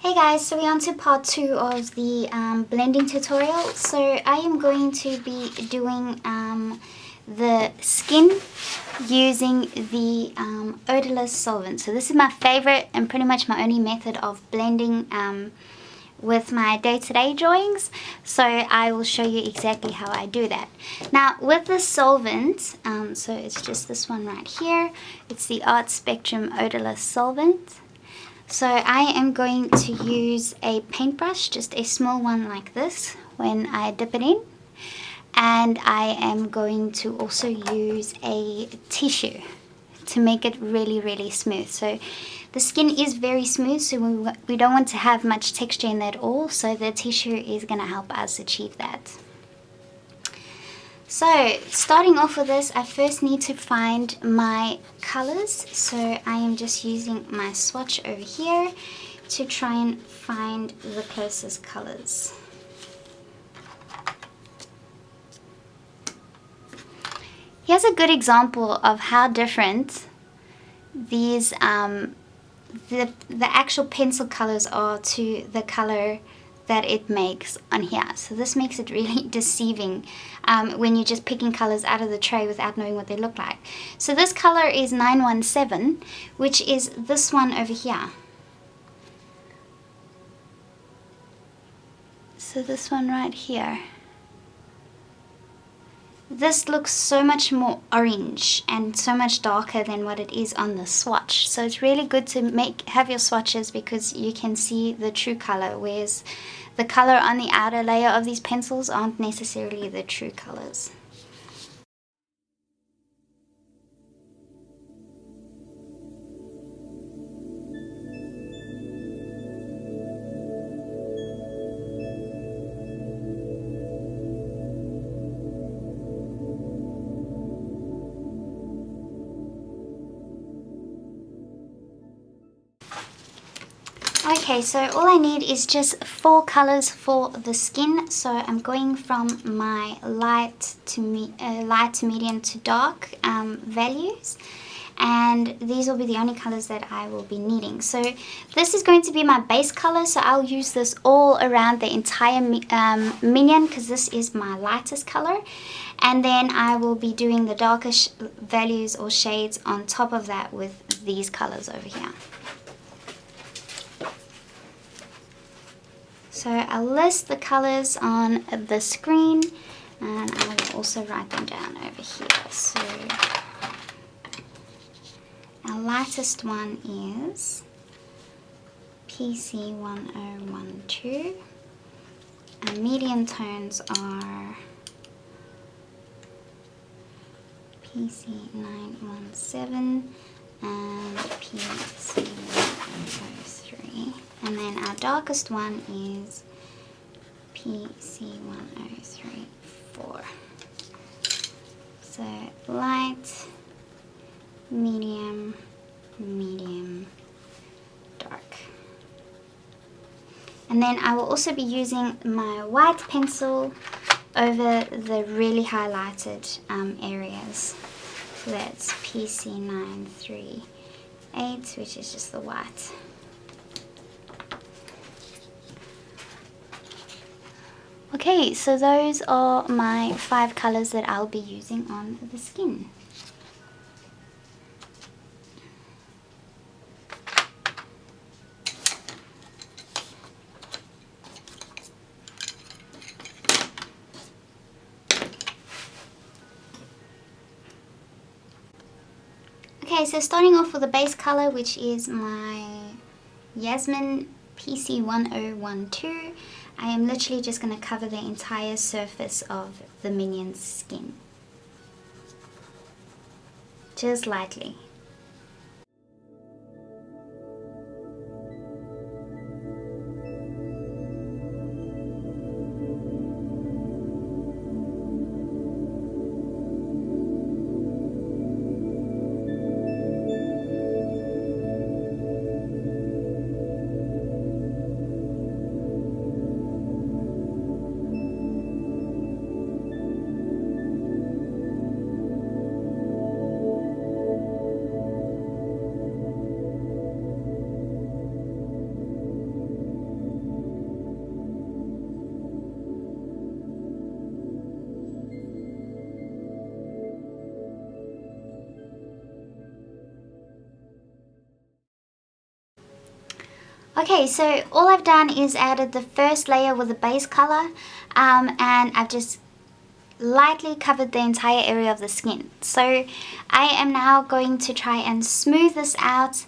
Hey guys, so we're on to part 2 of the blending tutorial. So I am going to be doing the skin using the odorless solvent. So this is my favorite and pretty much my only method of blending with my day-to-day drawings. So I will show you exactly how I do that. Now with the solvent, so it's just this one right here. It's the Art Spectrum odorless solvent. So I am going to use a paintbrush, just a small one like this, when I dip it in. And I am going to also use a tissue to make it really smooth. So the skin is very smooth, so we don't want to have much texture in that at all. So the tissue is going to help us achieve that. So starting off with this, I first need to find my colors. So I am just using my swatch over here to try and find the closest colors. Here's a good example of how different these the actual pencil colors are to the color that it makes on here. So this makes it really deceiving when you're just picking colors out of the tray without knowing what they look like. So this color is 917, which is this one over here. So this one right here. This looks so much more orange and so much darker than what it is on the swatch. So it's really good to have your swatches because you can see the true color, whereas the color on the outer layer of these pencils aren't necessarily the true colors. Okay, so all I need is just 4 colors for the skin. So I'm going from my light to medium to dark values, and these will be the only colors that I will be needing. So this is going to be my base color, so I'll use this all around the entire minion because this is my lightest color, and then I will be doing the darkest values or shades on top of that with these colors over here. So I'll list the colors on the screen, and I will also write them down over here. So our lightest one is PC1012. Our medium tones are PC917 and PC103. And then our darkest one is PC1034. So light, medium, medium, dark. And then I will also be using my white pencil over the really highlighted areas. So that's PC938, which is just the white. Okay, so those are my 5 colors that I'll be using on the skin. Okay, so starting off with the base color, which is my Yasmin PC1012. I am literally just going to cover the entire surface of the minion's skin. Just lightly. Okay, so all I've done is added the first layer with the base color, and I've just lightly covered the entire area of the skin. So I am now going to try and smooth this out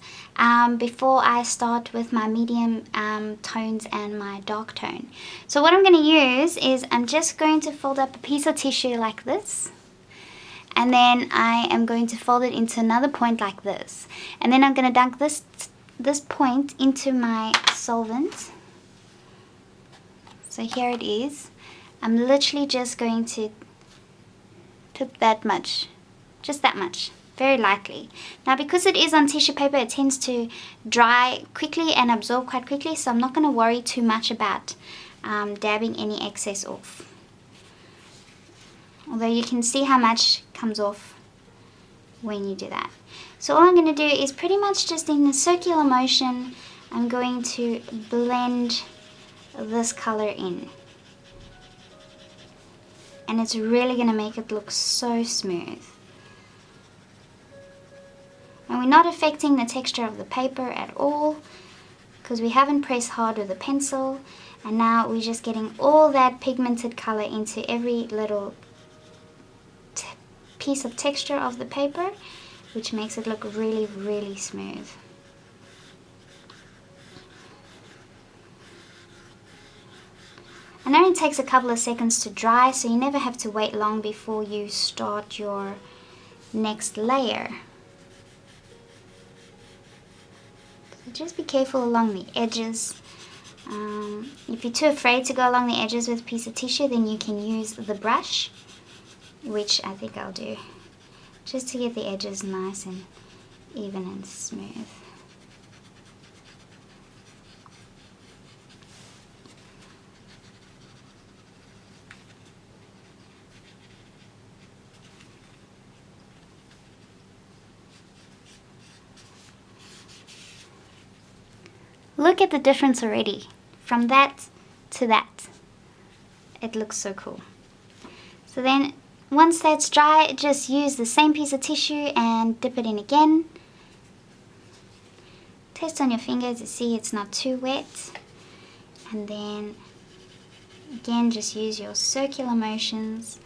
before I start with my medium tones and my dark tone. So what I'm going to use is I'm just going to fold up a piece of tissue like this, and then I am going to fold it into another point like this, and then I'm going to dunk this point into my solvent. So here it is. I'm literally just going to put that much, just that much, very lightly. Now because it is on tissue paper, it tends to dry quickly and absorb quite quickly, so I'm not going to worry too much about dabbing any excess off. Although you can see how much comes off when you do that. So all I'm going to do is pretty much just in a circular motion, I'm going to blend this color in. And it's really going to make it look so smooth. And we're not affecting the texture of the paper at all, because we haven't pressed hard with the pencil. And now we're just getting all that pigmented color into every little piece of texture of the paper, which makes it look really, really smooth. And it only takes a couple of seconds to dry, so you never have to wait long before you start your next layer. So just be careful along the edges. If you're too afraid to go along the edges with a piece of tissue, then you can use the brush, which I think I'll do, just to get the edges nice and even and smooth. Look at the difference already, from that to that. It looks so cool. So then, once that's dry, just use the same piece of tissue and dip it in again. Test on your finger to see it's not too wet. And then, again, just use your circular motions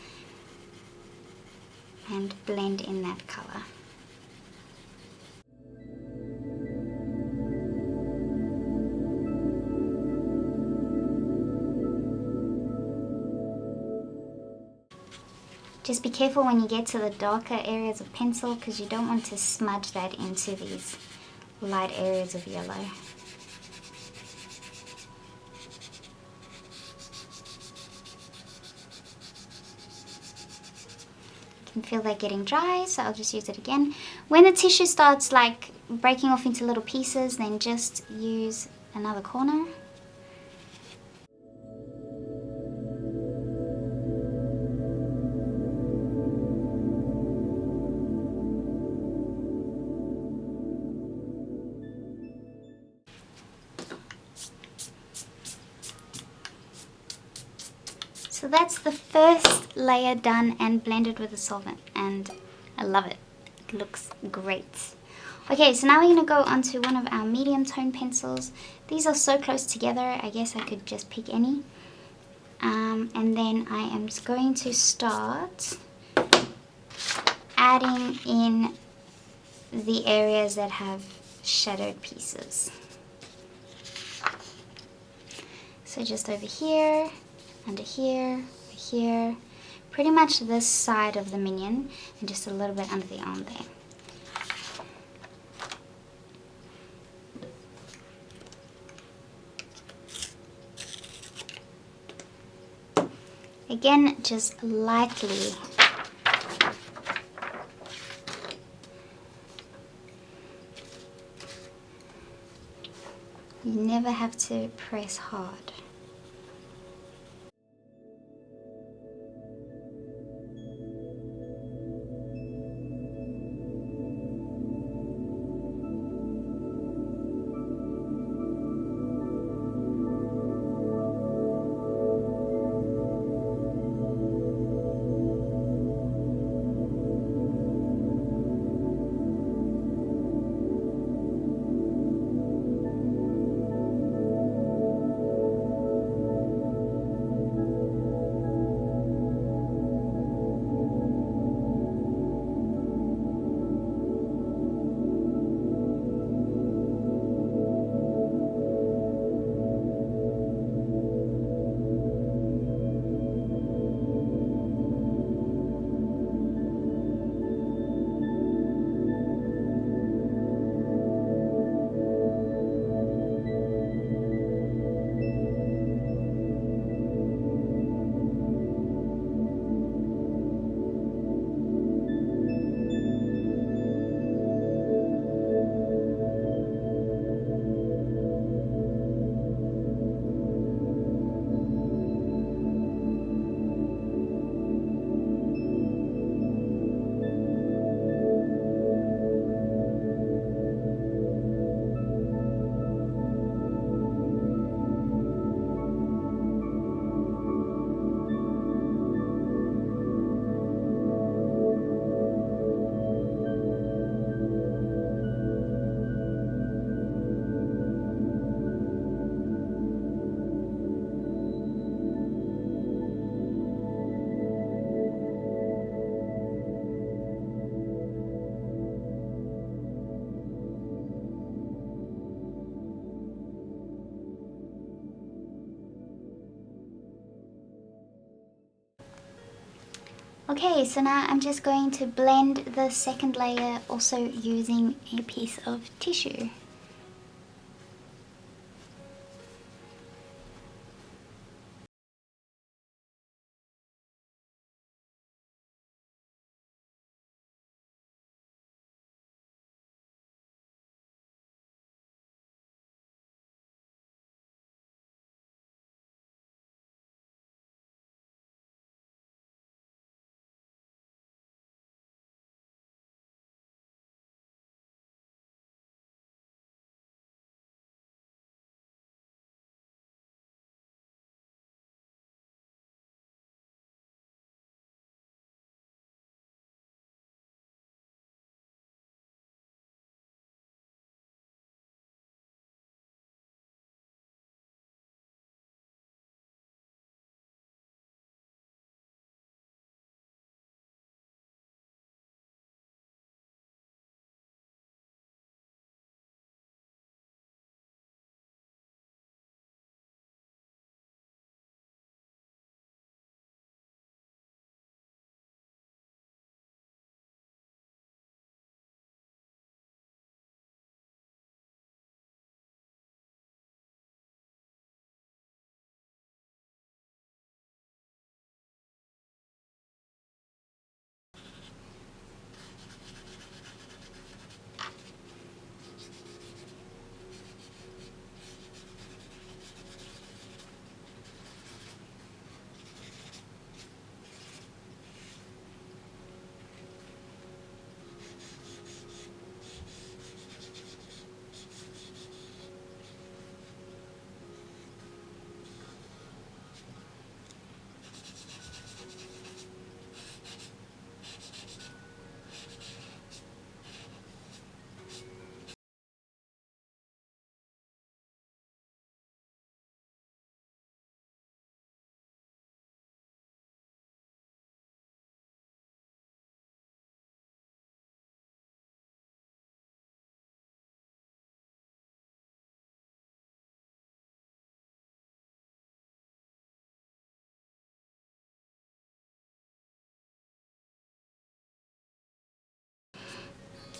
and blend in that color. Just be careful when you get to the darker areas of pencil, because you don't want to smudge that into these light areas of yellow. You can feel that getting dry, so I'll just use it again. When the tissue starts like breaking off into little pieces, then just use another corner. So that's the first layer done and blended with the solvent, and I love it. It looks great. Okay, so now we're going to go onto one of our medium tone pencils. These are so close together, I guess I could just pick any. And then I am going to start adding in the areas that have shadowed pieces. So just over here, under here, here, pretty much this side of the minion, and just a little bit under the arm there. Again, just lightly. You never have to press hard. Okay, so now I'm just going to blend the second layer also using a piece of tissue.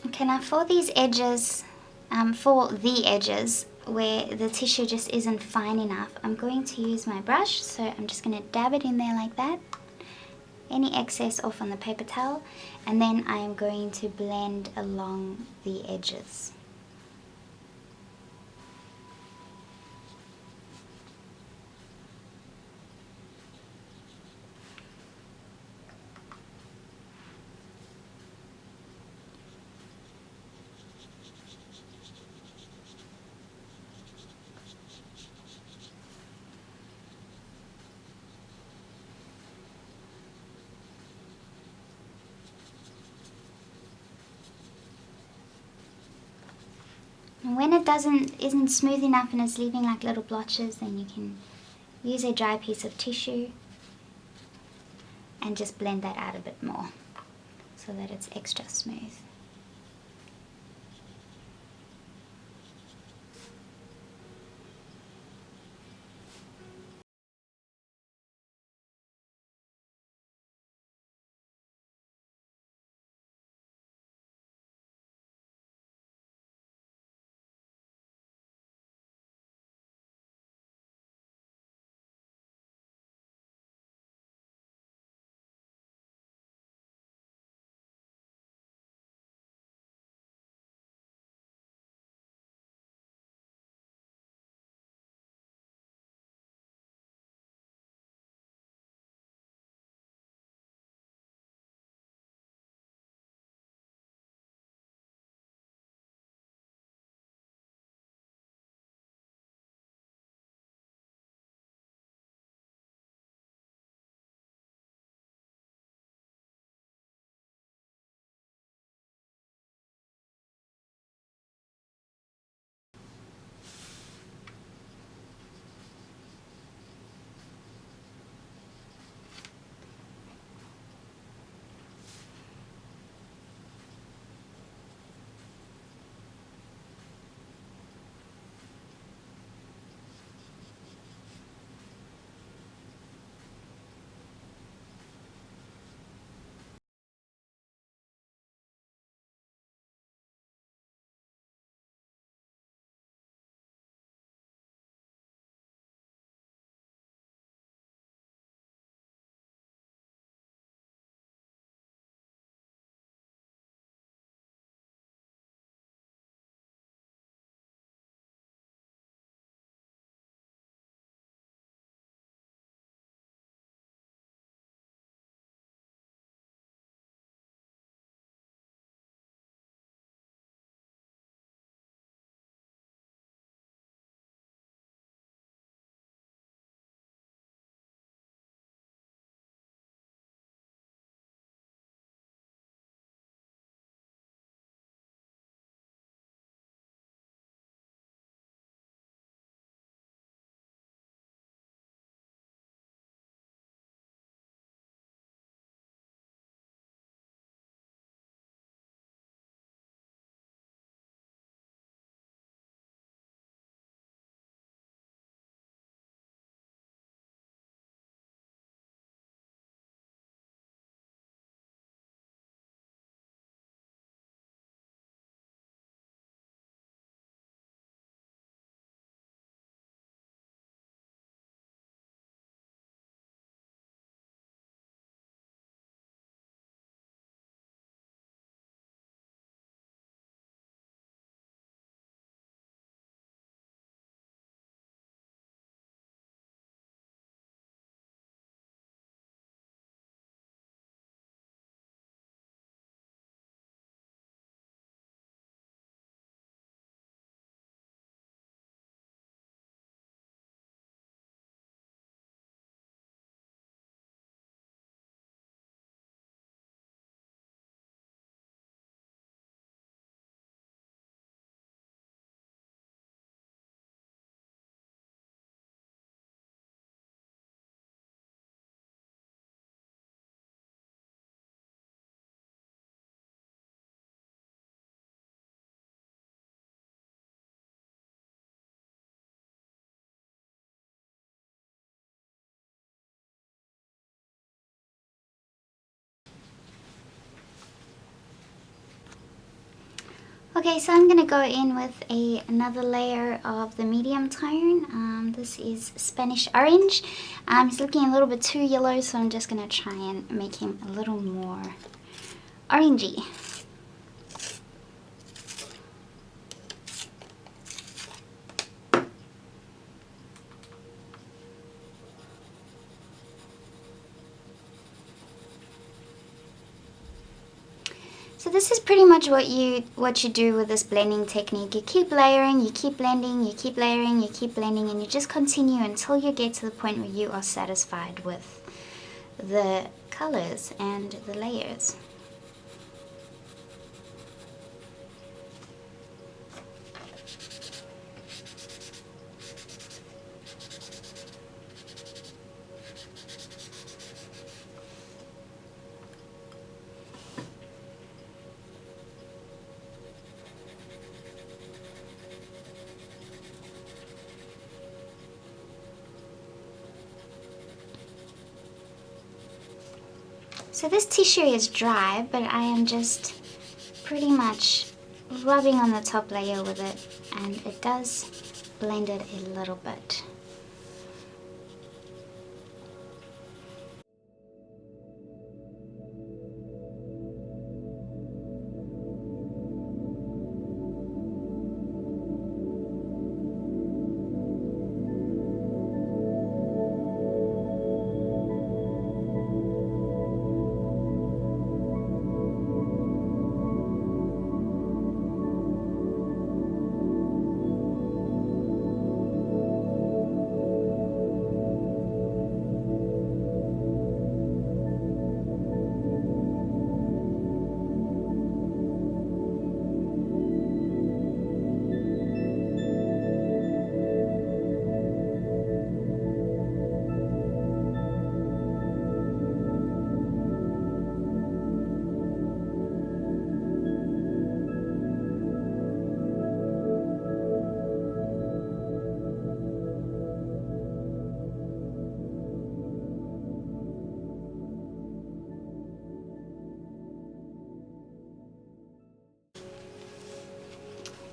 Okay, now for these edges, for the edges where the tissue just isn't fine enough, I'm going to use my brush. So I'm just going to dab it in there like that. Any excess off on the paper towel, and then I'm going to blend along the edges. And when it isn't smooth enough and it's leaving like little blotches, then you can use a dry piece of tissue and just blend that out a bit more so that it's extra smooth. Okay, so I'm gonna go in with another layer of the medium tone. This is Spanish Orange. He's looking a little bit too yellow, so I'm just gonna try and make him a little more orangey. So this is pretty much what you do with this blending technique. You keep layering, you keep blending, you keep layering, you keep blending, and you just continue until you get to the point where you are satisfied with the colors and the layers. So this tissue is dry, but I am just pretty much rubbing on the top layer with it, and it does blend it a little bit.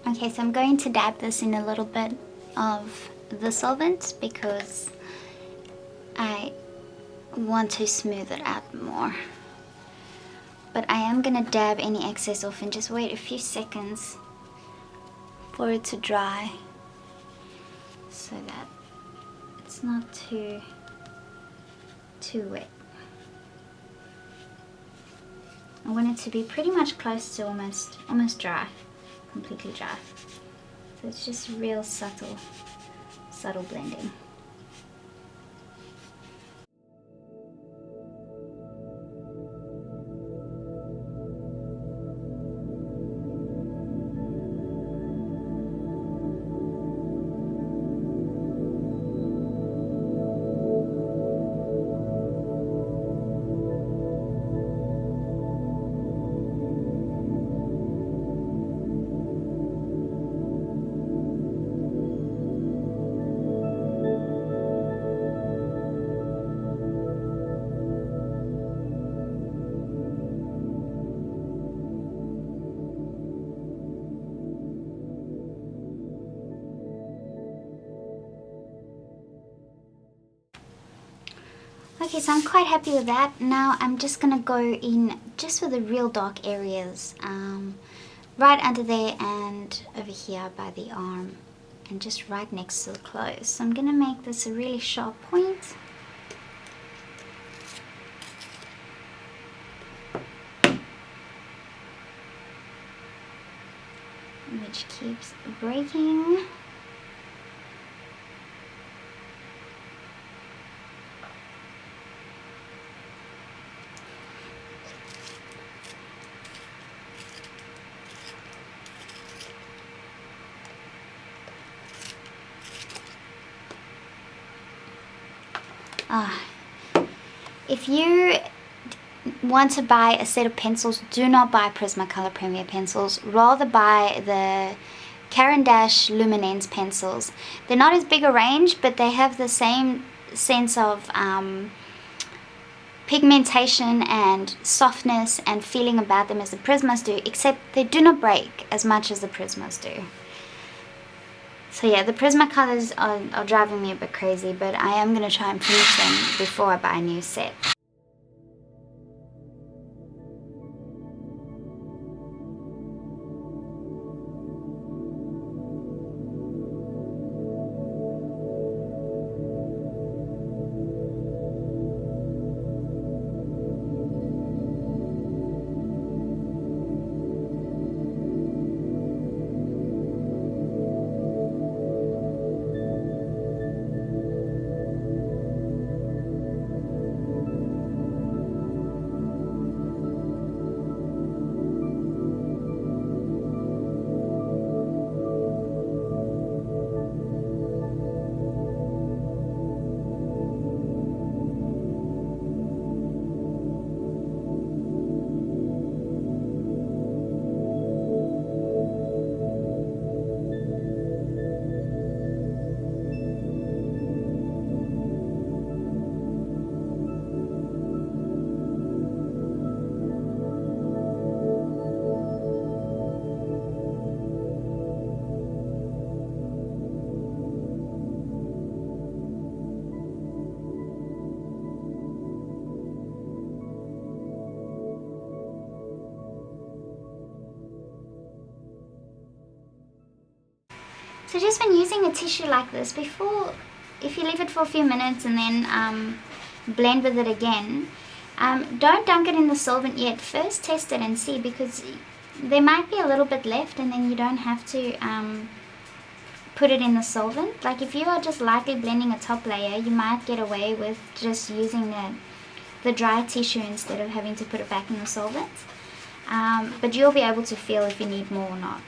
Okay, so I'm going to dab this in a little bit of the solvent because I want to smooth it out more. But I am going to dab any excess off and just wait a few seconds for it to dry so that it's not too wet. I want it to be pretty much close to almost dry. Completely dry. So it's just real subtle blending. Okay, so I'm quite happy with that. Now I'm just gonna go in just with the real dark areas, right under there and over here by the arm, and just right next to the clothes. So I'm gonna make this a really sharp point. Which keeps breaking. If you want to buy a set of pencils, do not buy Prismacolor Premier pencils. Rather buy the Caran d'Ache Luminance pencils. They're not as big a range, but they have the same sense of pigmentation and softness and feeling about them as the Prismas do, except they do not break as much as the Prismas do. So yeah, the Prisma colors are driving me a bit crazy, but I am going to try and finish them before I buy a new set. So just when using a tissue like this, before, if you leave it for a few minutes and then blend with it again, don't dunk it in the solvent yet. First test it and see, because there might be a little bit left and then you don't have to put it in the solvent. Like if you are just lightly blending a top layer, you might get away with just using the dry tissue instead of having to put it back in the solvent. But you'll be able to feel if you need more or not.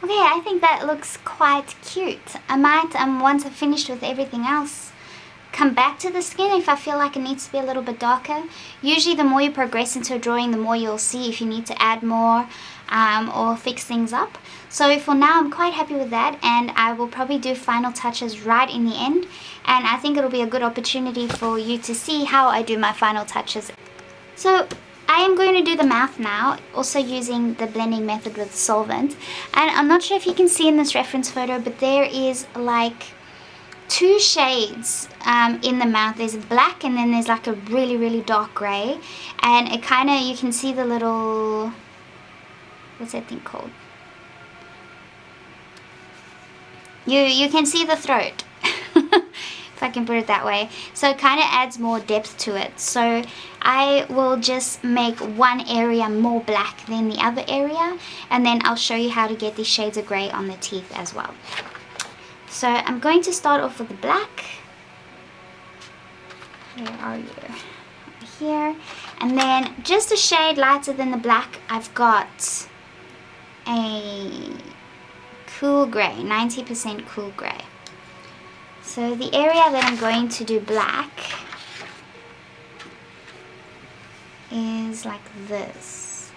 Okay, I think that looks quite cute. I might, once I've finished with everything else, come back to the skin if I feel like it needs to be a little bit darker. Usually the more you progress into a drawing, the more you'll see if you need to add more or fix things up. So for now, I'm quite happy with that, and I will probably do final touches right in the end. And I think it'll be a good opportunity for you to see how I do my final touches. So I am going to do the mouth now, also using the blending method with solvent. And I'm not sure if you can see in this reference photo, but there is like two shades in the mouth. There's black and then there's like a really, really dark grey. And it kind of, you can see the little, what's that thing called? You can see the throat. If I can put it that way. So it kind of adds more depth to it. So I will just make one area more black than the other area, and then I'll show you how to get these shades of grey on the teeth as well. So I'm going to start off with the black. Where are you? Over here. And then just a shade lighter than the black, I've got a cool grey, 90% cool grey. So the area that I'm going to do black is like this.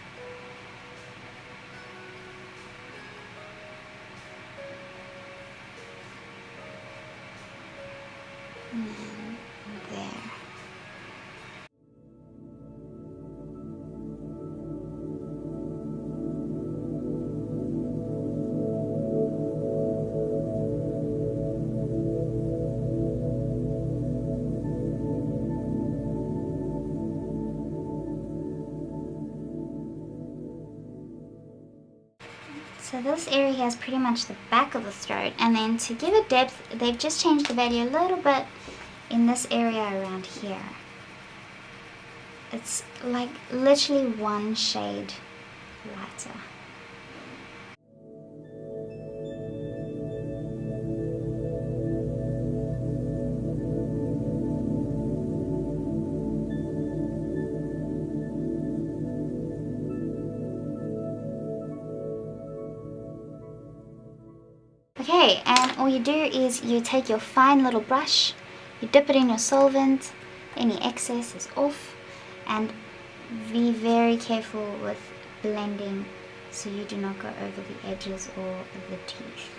So this area here is pretty much the back of the throat, and then to give it depth, they've just changed the value a little bit in this area around here. It's like literally one shade lighter. Okay, and all you do is you take your fine little brush, you dip it in your solvent, any excess is off, and be very careful with blending so you do not go over the edges or the teeth.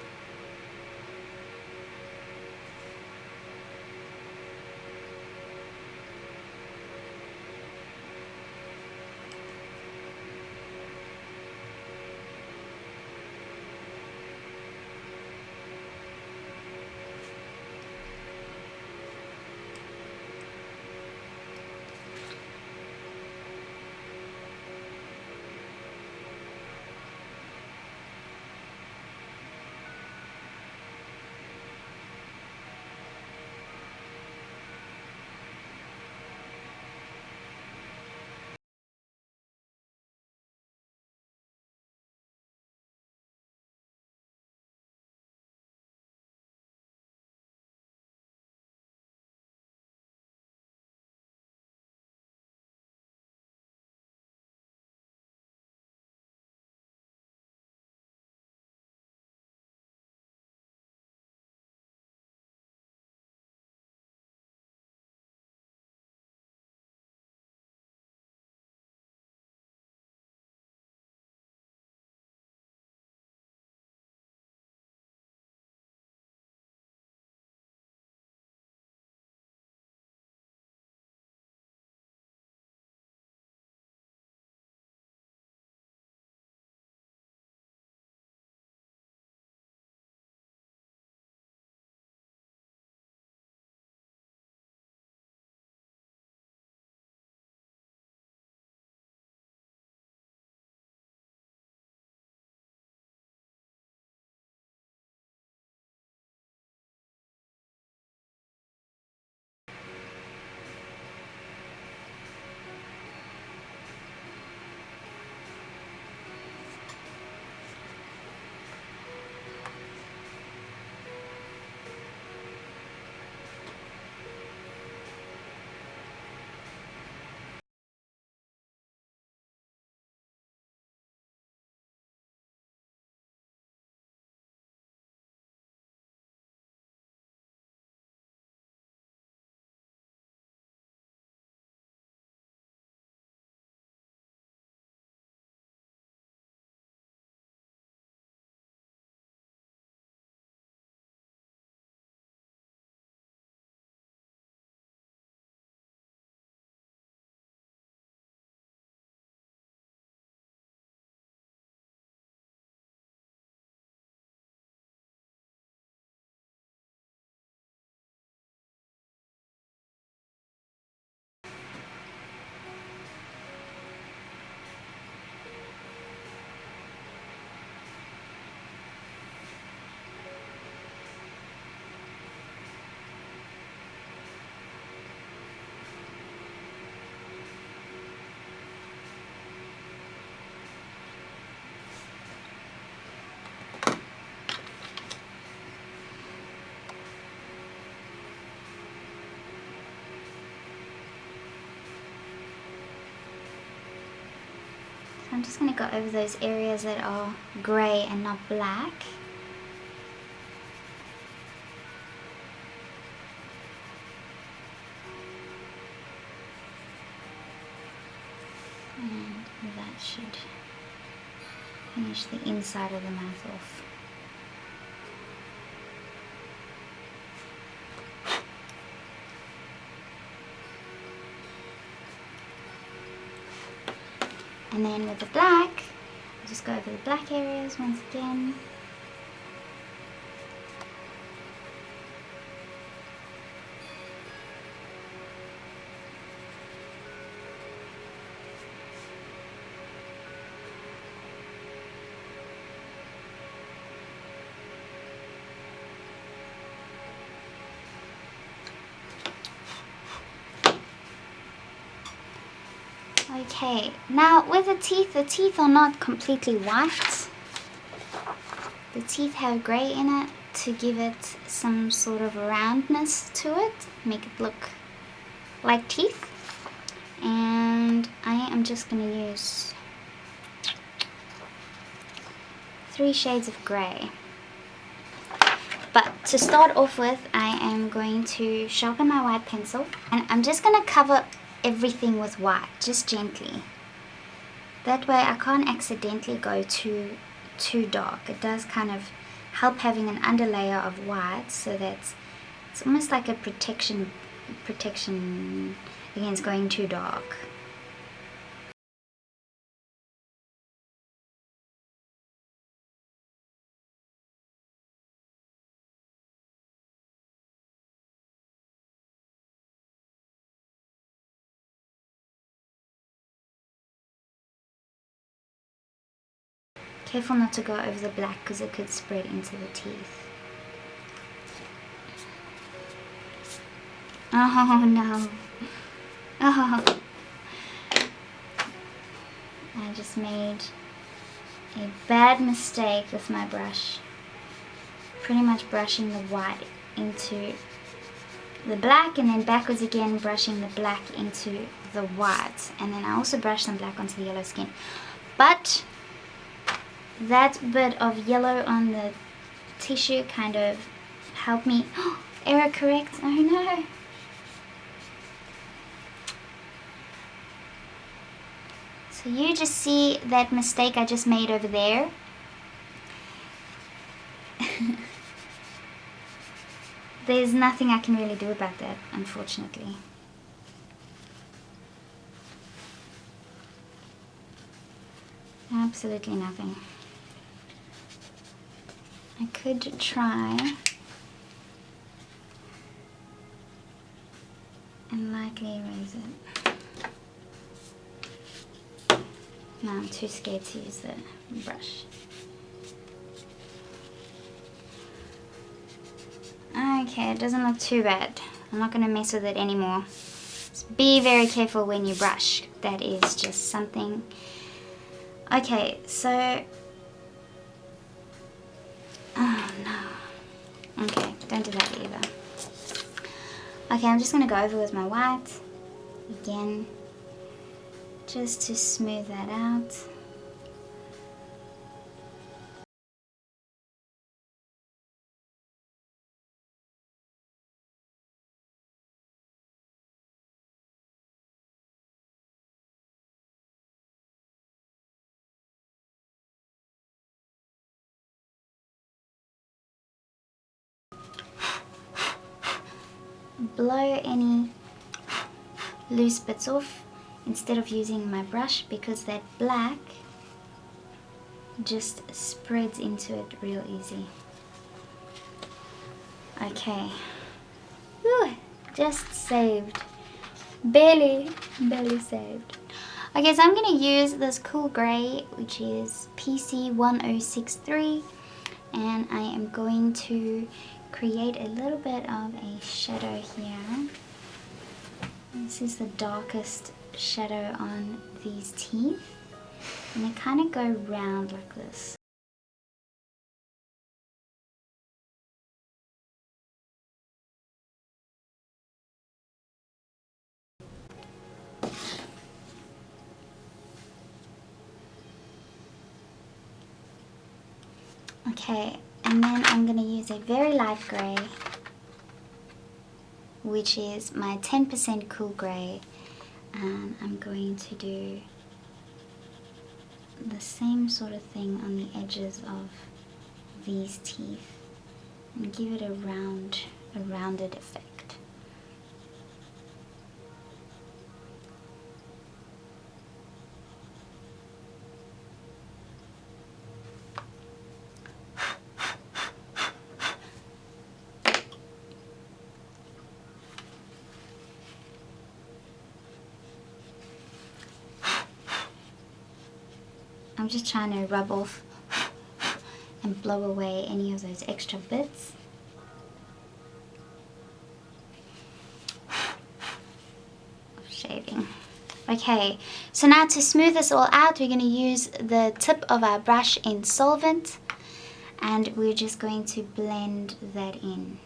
I'm just going to go over those areas that are grey and not black. And that should finish the inside of the mouth off. And then with the black, I'll just go over the black areas once again. Okay, now with the teeth are not completely white. The teeth have grey in it to give it some sort of roundness to it, make it look like teeth. And I am just going to use 3 shades of grey. But to start off with, I am going to sharpen my white pencil, and I'm just going to cover everything with white, just gently. That way I can't accidentally go too dark. It does kind of help having an underlayer of white, so that it's almost like a protection against going too dark. Careful not to go over the black because it could spread into the teeth. Oh no. Oh. I just made a bad mistake with my brush. Pretty much brushing the white into the black and then backwards again brushing the black into the white. And then I also brushed some black onto the yellow skin. But that bit of yellow on the tissue kind of helped me. Error correct. Oh no. So you just see that mistake I just made over there. There's nothing I can really do about that, unfortunately. Absolutely nothing. I could try and lightly erase it. No, I'm too scared to use the brush. Okay, it doesn't look too bad. I'm not going to mess with it anymore. Just be very careful when you brush. That is just something. Okay, so... Oh no. Okay, don't do that either. Okay, I'm just going to go over with my white again, just to smooth that out. Blow any loose bits off instead of using my brush, because that black just spreads into it real easy. Okay. Whew, just saved. Barely saved. Okay, so I'm going to use this cool grey, which is PC1063, and I am going to create a little bit of a shadow here. This is the darkest shadow on these teeth, and they kind of go round like this. Okay, and then I'm going to use a very light grey, which is my 10% cool grey, and I'm going to do the same sort of thing on the edges of these teeth and give it a rounded effect. I'm just trying to rub off and blow away any of those extra bits. Of shaving. Okay, so now to smooth this all out, we're going to use the tip of our brush in solvent, and we're just going to blend that in.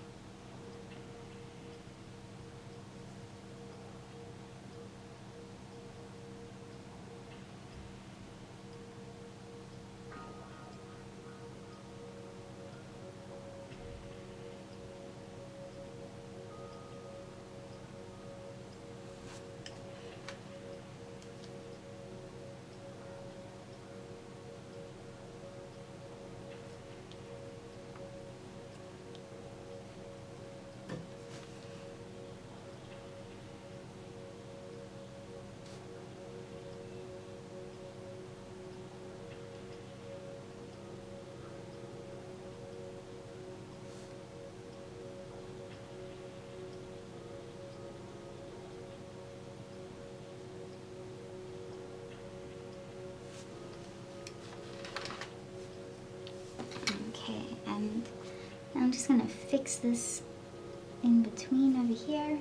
Okay, and I'm just going to fix this in between over here.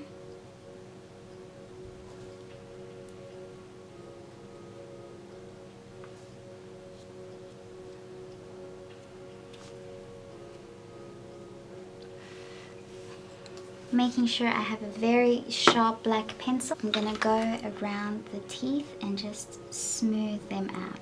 Making sure I have a very sharp black pencil. I'm gonna go around the teeth and just smooth them out.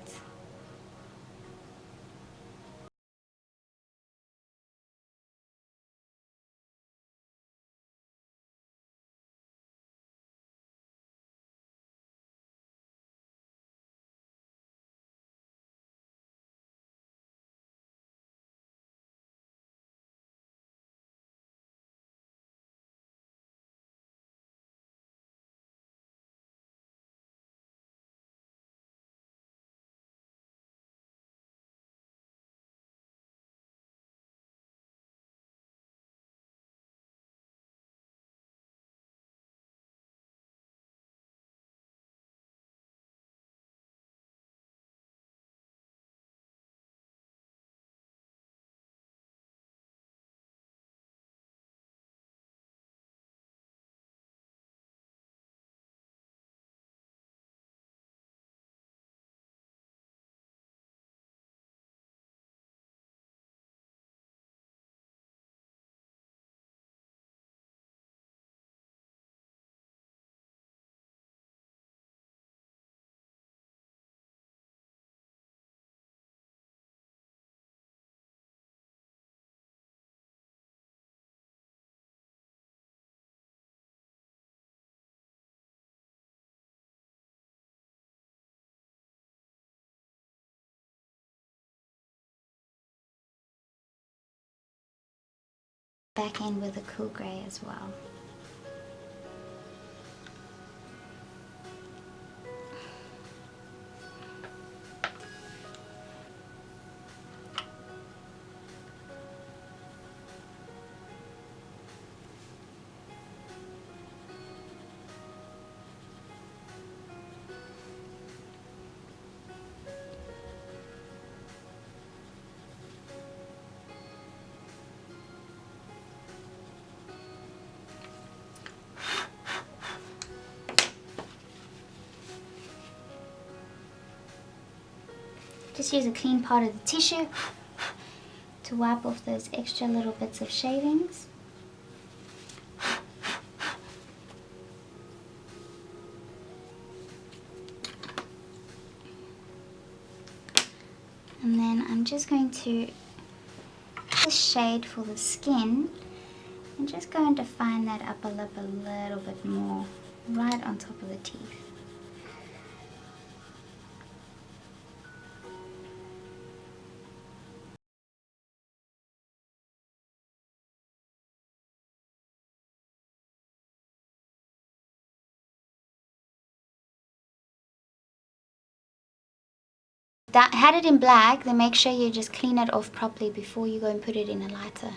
Back in with a cool grey as well. Just use a clean part of the tissue to wipe off those extra little bits of shavings. And then I'm just going to this shade for the skin and just go and define that upper lip a little bit more right on top of the teeth. That had it in black, then make sure you just clean it off properly before you go and put it in a lighter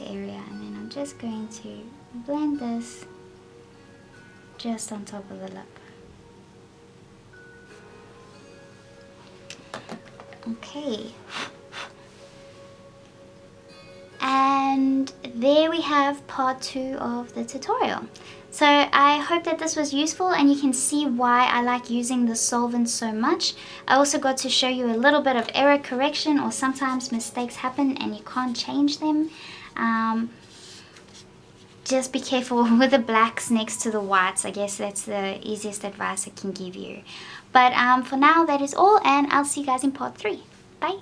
area. And then I'm just going to blend this just on top of the lip. Okay. And there we have part 2 of the tutorial. So I hope that this was useful and you can see why I like using the solvent so much. I also got to show you a little bit of error correction, or sometimes mistakes happen and you can't change them. Just be careful with the blacks next to the whites. I guess that's the easiest advice I can give you. But for now, that is all, and I'll see you guys in part 3. Bye!